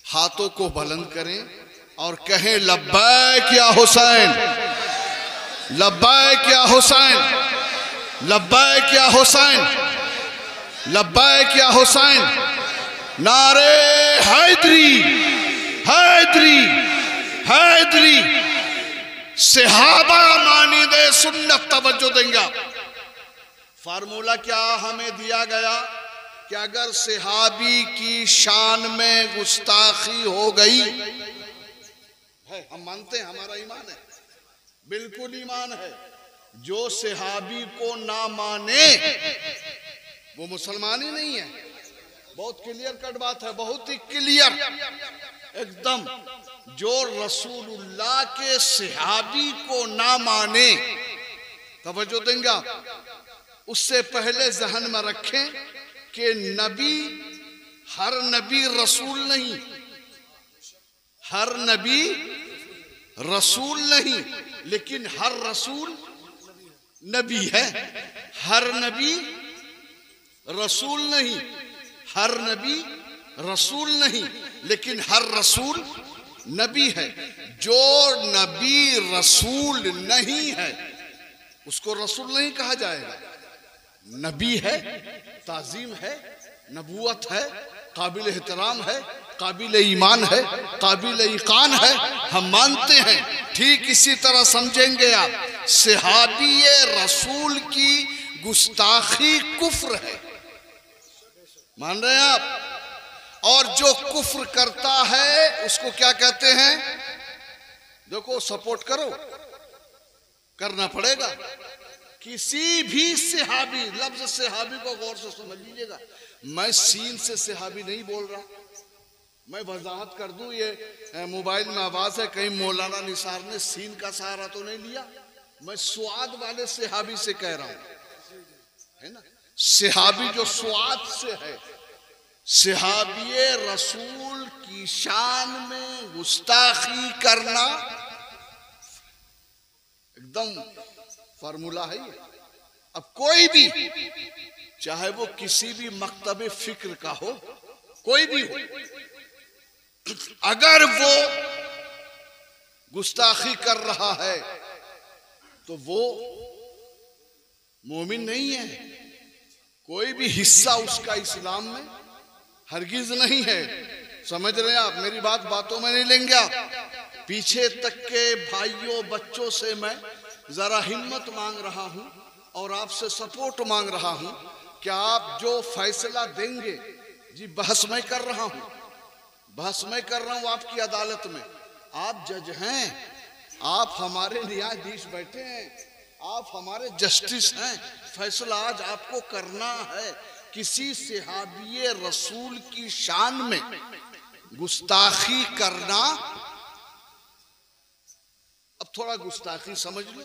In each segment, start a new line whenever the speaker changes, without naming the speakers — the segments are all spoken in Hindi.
हाथों को बुलंद करें और कहें लब्बैक या हुसैन, लब्बैक या हुसैन, लब्बैक या हुसैन, लब्बैक या हुसैन। नारे हैदरी, हैदरी, हैदरी। सहाबा मानिदे सुन्नत तवज्जो देंगे। फार्मूला क्या हमें दिया गया कि अगर सहाबी की शान में गुस्ताखी हो गई है, हम मानते हैं, हमारा ईमान है, बिल्कुल ईमान है, जो सहाबी को ना माने वो मुसलमान ही नहीं है। बहुत क्लियर कट बात है, बहुत ही क्लियर एकदम। जो रसूलुल्लाह के सहाबी को ना माने, तवज्जो देंगे, उससे पहले जहन में रखें कि नबी, हर नबी रसूल नहीं, हर नबी रसूल नहीं, लेकिन हर रसूल नबी है। हर नबी रसूल नहीं, हर नबी रसूल नहीं, लेकिन हर रसूल नबी है। जो नबी रसूल नहीं है उसको रसूल नहीं कहा जाएगा। नबी है, ताजीम है, नबूवत है, काबिल एहतराम है, काबिल ईमान है, काबिल इकान है, हम मानते हैं। ठीक इसी तरह समझेंगे आप, सहाबी रसूल की गुस्ताखी कुफ्र है, मान रहे हैं आप। और जो कुफ्र करता है उसको क्या कहते हैं? देखो, सपोर्ट करो, करना पड़ेगा। किसी भी सहाबी, लफ्ज सहाबी को गौर से समझ लीजिएगा, मैं सीन से सहाबी नहीं बोल रहा। मैं वजाहत कर दूं, ये मोबाइल में आवाज है, कहीं मौलाना निसार ने सीन का सहारा तो नहीं लिया। मैं स्वाद वाले सहाबी से कह रहा हूं, है ना। सहाबी जो स्वाद से है, सहाबी रसूल की शान में गुस्ताखी करना एकदम फार्मूला है ये। अब कोई भी, चाहे वो किसी भी मकतबे फिक्र का हो, कोई भी हो, अगर वो गुस्ताखी कर रहा है तो वो मोमिन नहीं है। कोई भी हिस्सा उसका इस्लाम में हरगिज नहीं है। समझ रहे हैं आप मेरी बात? बातों में नहीं लेंगे आप। पीछे तक के भाइयों बच्चों से मैं जरा हिम्मत मांग रहा हूं और आपसे सपोर्ट मांग रहा हूं कि आप जो फैसला देंगे, जी बहस मैं कर रहा हूं, बहस मैं कर रहा हूं आपकी अदालत में। आप जज हैं, आप हमारे न्यायाधीश बैठे हैं, आप हमारे जस्टिस हैं। फैसला आज आपको करना है। किसी सहाबी रसूल की शान में गुस्ताखी करना, अब थोड़ा गुस्ताखी समझ लो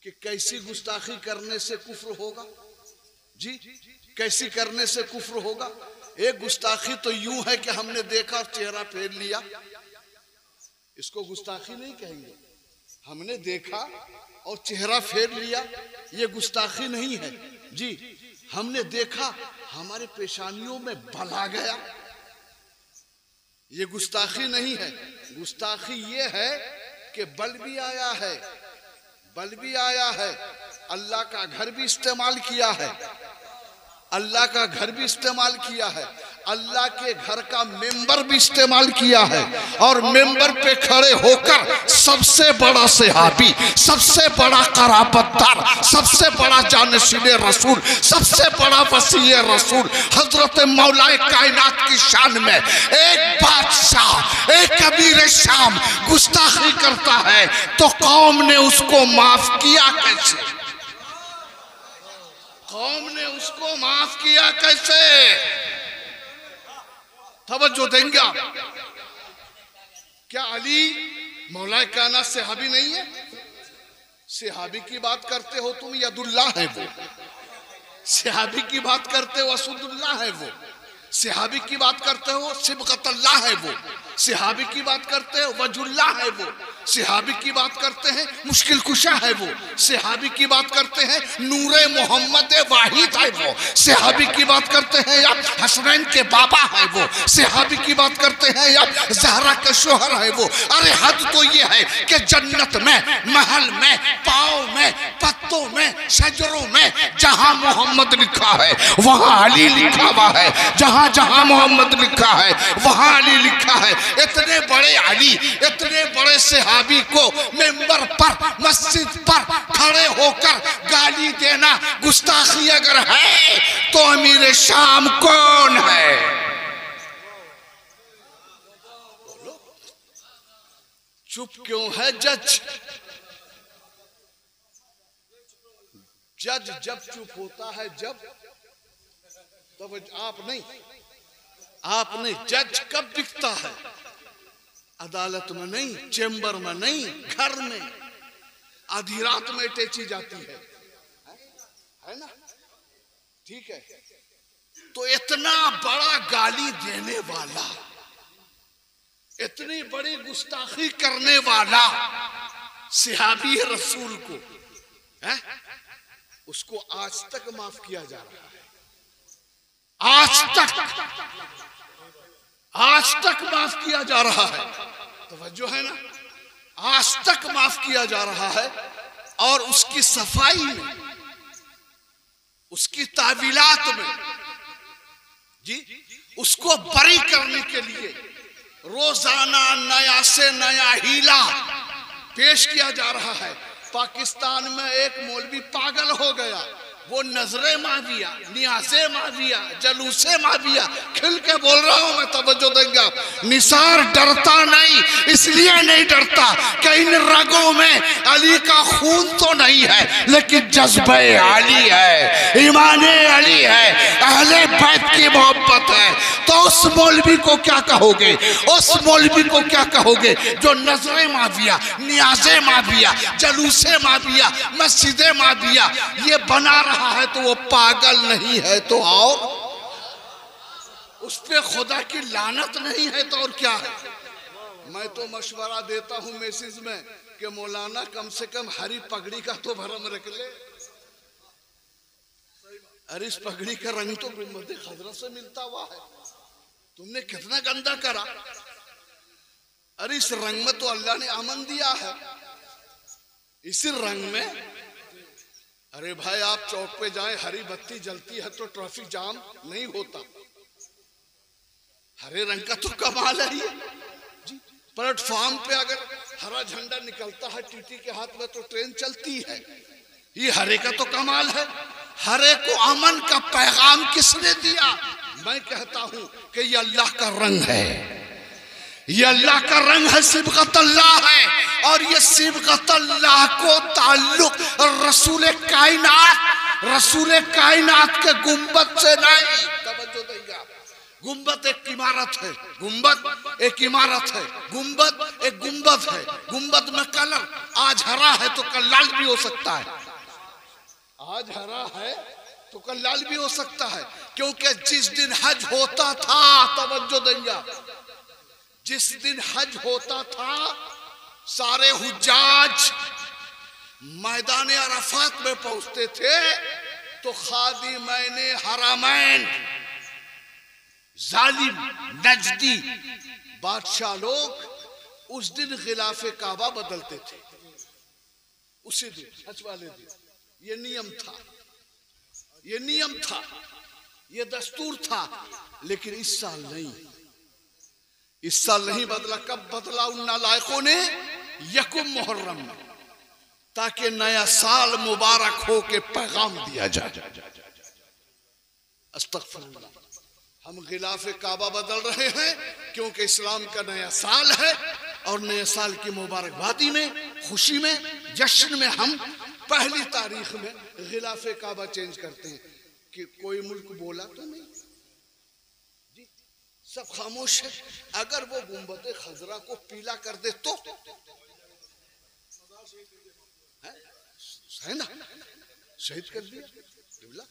कि कैसी गुस्ताखी करने से कुफ्र होगा। जी, कैसी करने से कुफ्र होगा? एक गुस्ताखी तो यूं है कि हमने देखा चेहरा फेर लिया, इसको गुस्ताखी नहीं कहेंगे। हमने देखा और चेहरा फेर लिया, ये गुस्ताखी नहीं है। जी, हमने देखा हमारे पेशानियों में बल आ गया, ये गुस्ताखी नहीं है। गुस्ताखी ये है कि बल भी आया है, बल भी आया है, अल्लाह का घर भी इस्तेमाल किया है, अल्लाह का घर भी इस्तेमाल किया है, अल्लाह के घर का मेंबर भी इस्तेमाल किया है, और मेंबर पे खड़े होकर सबसे बड़ा सहाबी, सबसे बड़ा कराबतदार, सबसे बड़ा जानशीने रसूल, सबसे बड़ा वसीय रसूल हजरत मौलाए कायनात की शान में एक बादशाह, एक अमीर शाम गुस्ताखी करता है तो कौम ने उसको माफ किया कैसे? कौम ने उसको माफ किया कैसे? तवज्जो देंगे आप। क्या अली मौला कायनात सहाबी नहीं है? सहाबी की बात करते हो तुम, यदुल्लाह है वो। सहाबी की बात करते हो असुदुल्लाह है वो। सहाबी की बात करते हो सिबगतुल्लाह है वो। सिहाबी की बात करते हैं वजुल्ला है वो, सिहाबी की बात करते हैं मुश्किल कुशा है वो, सिहाबी की बात करते हैं नूरे मोहम्मद वाहिद है वो, सिहाबी की बात करते हैं या हसनैन के बाबा है वो, सिहाबी की बात करते हैं या ज़हरा के शोहर है वो। अरे हद तो ये है कि जन्नत में, महल में, पाँव में, पत्तों में, शजरों में जहां मोहम्मद लिखा है वहां अली लिखा हुआ है, जहां जहां मोहम्मद लिखा है वहां अली लिखा है। इतने बड़े अली, इतने बड़े सहाबी को मिंबर पर, मस्जिद पर खड़े होकर गाली देना गुस्ताखी अगर है तो अमीर शाम कौन है? चुप क्यों है जज? जज जब चुप होता है जब, तब आप नहीं, जज कब दिखता है? अदालत में नहीं, चेंबर में नहीं, घर में, आधी रात में टेची जाती है ना? ठीक है। तो इतना बड़ा गाली देने वाला, इतनी बड़ी गुस्ताखी करने वाला सहाबी रसूल को है, उसको आज तक माफ किया जा रहा है। आज तक माफ किया जा रहा है। तवज्जो है ना? आज तक माफ किया जा रहा है। और उसकी सफाई में, उसकी तावीलात में जी, उसको बरी करने के लिए रोजाना नया से नया हीला पेश किया जा रहा है। पाकिस्तान में एक मौलवी पागल हो गया, वो नजरे माविया, नियाज़े माविया, जलूसे माविया, खिल के बोल रहा हूं मैं, तवज्जो देंगे आप। निसार डरता नहीं, इसलिए नहीं डरता कि इन रगों में अली का खून तो नहीं है, लेकिन जज्बे अली है, ईमाने अली है, अहले बैत की मोहब्बत है। तो उस मौलवी को क्या कहोगे? उस मौलवी को क्या कहोगे जो नजरे माविया, नियाज़े माविया, जलूसे माविया, मस्जिदे माविया ये बना रहा है? तो वो पागल नहीं है तो और उस पे खुदा की लानत नहीं है तो और क्या है? मैं तो मशवरा देता हूं मैसेज में कि मौलाना कम से कम हरी पगड़ी का तो भरम रख ले। अरे इस पगड़ी का रंग तो गुंबद खजरा से मिलता हुआ है, तुमने कितना गंदा करा। अरे इस रंग में तो अल्लाह ने अमन दिया है, इसी रंग में। अरे भाई आप चौक पे जाएं, हरी बत्ती जलती है तो ट्रैफिक जाम नहीं होता। हरे रंग का तो कमाल है ये जी। प्लेटफॉर्म पे अगर हरा झंडा निकलता है टीटी के हाथ में तो ट्रेन चलती है। ये हरे का तो कमाल है। हरे को अमन का पैगाम किसने दिया? मैं कहता हूं कि ये अल्लाह का रंग है, ये अल्लाह का रंग है, सिबगत अल्लाह है। और ये सिबगत अल्लाह को ताल्लुक रसूल कायनात के गुंबद से नहीं। तवज्जो देगा, गुंबद एक इमारत है, गुंबद एक इमारत है, गुंबद एक गुंबद है। गुंबद में कलर आज हरा है तो कल लाल भी हो सकता है, आज हरा है तो कल लाल भी हो सकता है। क्योंकि जिस दिन हज होता था, तवज्जो देंगे, जिस दिन हज होता था सारे हुज्जाज मैदान अरफात में पहुंचते थे तो खादिमैन हरमैन, जालिम नजदी बादशाह लोग उस दिन खिलाफे काबा बदलते थे। उसी दिन, हज वाले दिन। ये नियम था, ये नियम था, ये दस्तूर था। लेकिन इस साल नहीं, इस साल नहीं बदला। कब बदला? उन नालायकों ने यकुम मुहर्रम में, ताकि नया साल मुबारक हो के पैगाम दिया जाए। अस्तगफिरुल्लाह। हम गिलाफे काबा बदल रहे हैं क्योंकि इस्लाम का नया साल है और नए साल की मुबारकबादी में, खुशी में, जश्न में हम पहली तारीख में गिलाफे काबा चेंज करते हैं। कि कोई मुल्क बोला तो नहीं, सब खामोश है। अगर वो गुंबद खजरा को पीला कर दे तो है ना, शहीद कर दिया।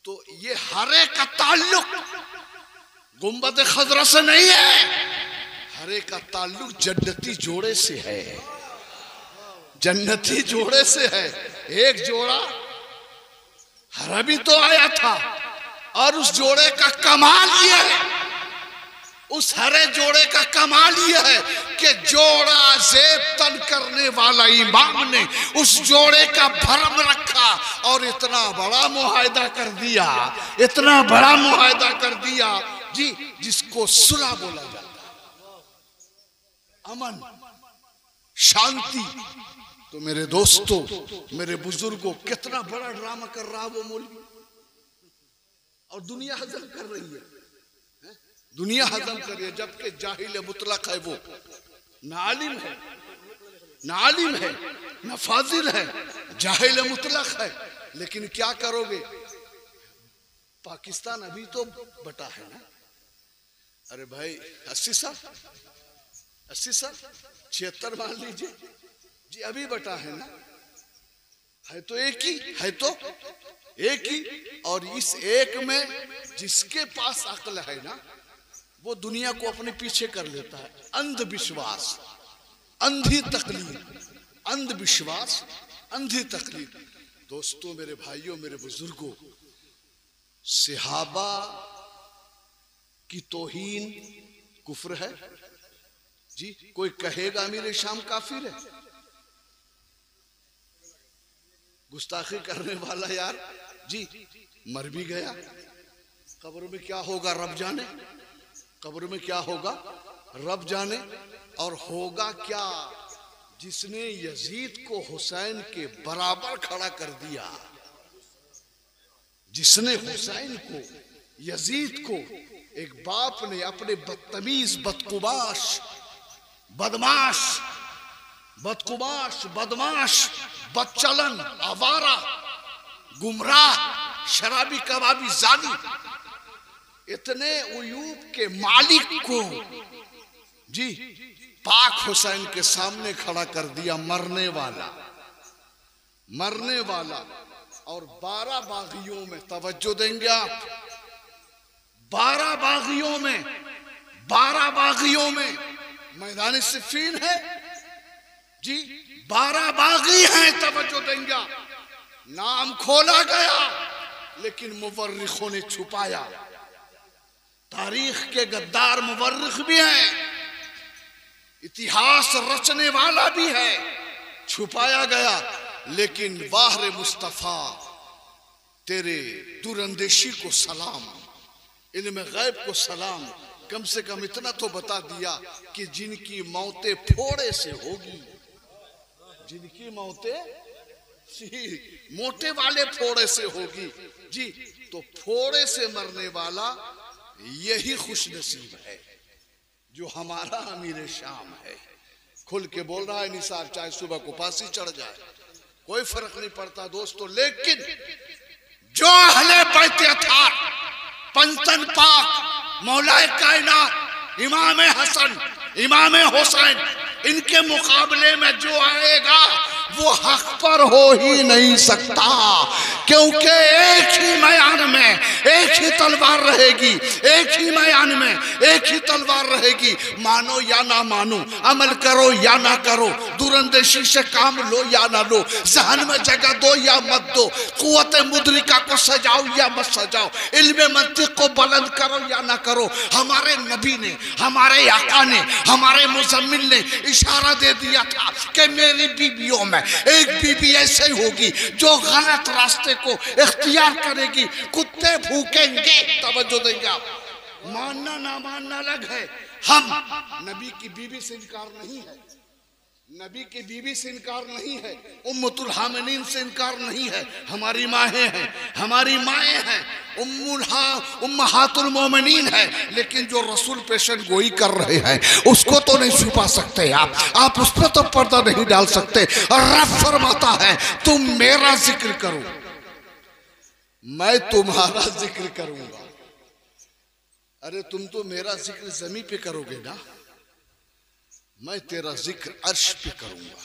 तो ये हरे का ताल्लुक गुंबद खजरा से नहीं है, हरे का ताल्लुक जन्नती जोड़े से है, जन्नती जोड़े से है। एक जोड़ा हरा भी तो आया था और उस जोड़े का कमाल ये है, उस हरे जोड़े का कमाल ये है कि जोड़ा ज़ेब तन करने वाला इमाम ने उस जोड़े का भरम रखा और इतना बड़ा मुआहदा कर दिया, इतना बड़ा मुआहदा कर दिया जी, जिसको सुलह बोला जाता है, अमन, शांति। तो मेरे दोस्तों, मेरे बुजुर्गों, कितना बड़ा ड्रामा कर रहा वो मौलवी, और दुनिया हजम कर रही है, दुनिया हजम कर रही है, जबकि जाहिल मुतलक है, वो नालिम है, नालिम है, नफाजिल है, जाहिल मुतलक है। लेकिन क्या करोगे, पाकिस्तान अभी तो बटा है ना। अरे भाई 80 साल 76 मान लीजिए जी, अभी बटा है ना, है तो एक ही, है तो एक ही। और इस एक में जिसके पास अक्ल है ना, वो दुनिया को अपने पीछे कर लेता है। अंधविश्वास, अंधी तकलीद, अंधविश्वास, अंधी तकलीद। दोस्तों, मेरे भाइयों, मेरे बुजुर्गों, सहाबा की तौहीन कुफ्र है जी। कोई कहेगा अमीर शाम काफिर है, गुस्ताखी करने वाला यार जी मर भी गया, कब्र में क्या होगा रब जाने, कब्र में क्या होगा रब जाने। और होगा क्या, जिसने यजीद को हुसैन के बराबर खड़ा कर दिया, जिसने हुसैन को, यजीद को, एक बाप ने अपने बदतमीज, बदकुबाश, बदमाश, बदकुबाश, बदमाश, बदचलन, आवारा, गुमराह, शराबी, कबाबी, जानी, इतने उयूब के मालिक को जी पाक हुसैन के सामने खड़ा कर दिया, मरने वाला, मरने वाला। और 12 बागियों में, तवज्जो देंगे आप, 12 बागियों में, 12 बागियों में मैदान सिफ़ीन है जी, 12 बागी हैं, तवज्जो देंगे। नाम खोला गया लेकिन मुवर्रिखों ने छुपाया, तारीख के गद्दार मुवर्रिख भी हैं, इतिहास रचने वाला भी है, छुपाया गया। लेकिन वाहरे मुस्तफा तेरे दूरंदेशी को सलाम, इल्म गैब को सलाम। कम से कम इतना तो बता दिया कि जिनकी मौतें फोड़े से होगी, जिनकी मौतें मोटे वाले फोड़े से होगी जी, तो फोड़े से मरने वाला यही खुश नसीब है जो हमारा अमीर शाम है। खुल के बोल रहा है निसार, चाहे सुबह को फांसी चढ़ जाए, कोई फर्क नहीं पड़ता दोस्तों। लेकिन जो अहले बैत अतार, पंचतन पाक, मौलाए कायनात, इमाम हसन, इमाम हुसैन, इनके मुकाबले में जो आएगा वो हक पर हो ही नहीं सकता, क्योंकि एक ही मैदान में एक ही तलवार रहेगी, एक ही मैदान में एक ही तलवार रहेगी। मानो या ना मानो, अमल करो या ना करो, दूरंदेशी से काम लो या ना लो, जहन में जगह दो या मत दो, कुव्वत मुद्रिका को सजाओ या मत सजाओ, इल्म मंतिक को बुलंद करो या ना करो। हमारे नबी ने, हमारे आका ने, हमारे मुजम्मिल ने इशारा दे दिया था कि मेरी बीवियों में एक बीबी ऐसे होगी जो गलत रास्ते को इख्तियार करेगी, कुत्ते भूखेंगे। तवज्जो देंगे आप, मानना ना मानना अलग है, हम नबी की बीवी से इनकार नहीं है, नबी की बीवी से इनकार नहीं है, उम्मतुल हामिनीन से इनकार नहीं है, हमारी माएँ हैं, हमारी माएँ हैं, उम्महातुल मोमिनीन है। लेकिन जो रसूल पेशन गोई कर रहे हैं उसको तो नहीं छुपा सकते आप उस पर तो पर्दा नहीं डाल सकते। और रब फरमाता है तुम मेरा जिक्र करो, मैं तुम्हारा जिक्र करूंगा। अरे तुम तो मेरा जिक्र जमीन पे करोगे ना, मैं तेरा जिक्र अर्श पे करूंगा।